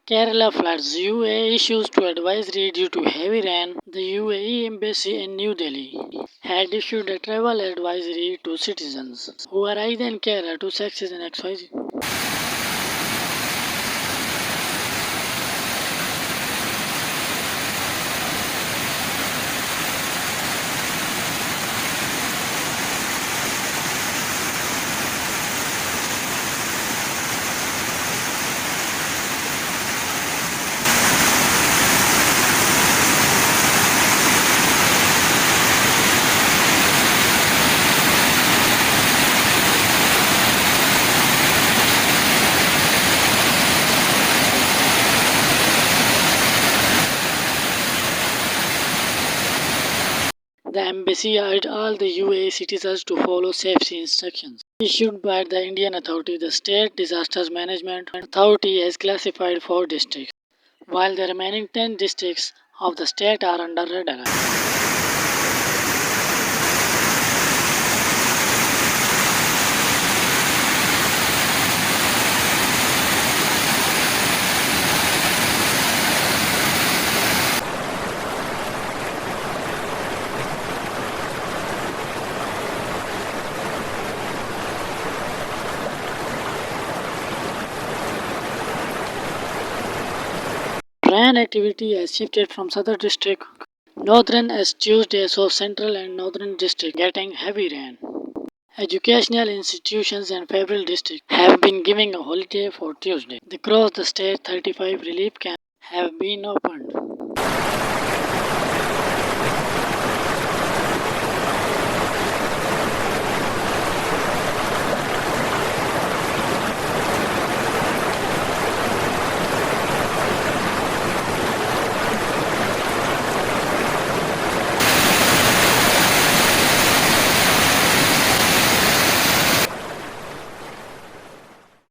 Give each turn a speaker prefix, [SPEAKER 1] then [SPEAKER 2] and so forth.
[SPEAKER 1] Kerala floods. UAE issues to advisory due to heavy rain. The UAE embassy in New Delhi had issued a travel advisory to citizens who are either in Kerala to success in XYZ. The embassy urged all the UAE citizens to follow safety instructions issued by the Indian authority. The State Disasters Management Authority has classified 4 districts, while the remaining 10 districts of the state are under red alert. Rain activity has shifted from southern district northern as Tuesday saw central and northern district getting heavy rain. Educational institutions and federal districts have been giving a holiday for Tuesday. Across the state, 35 relief camps have been opened.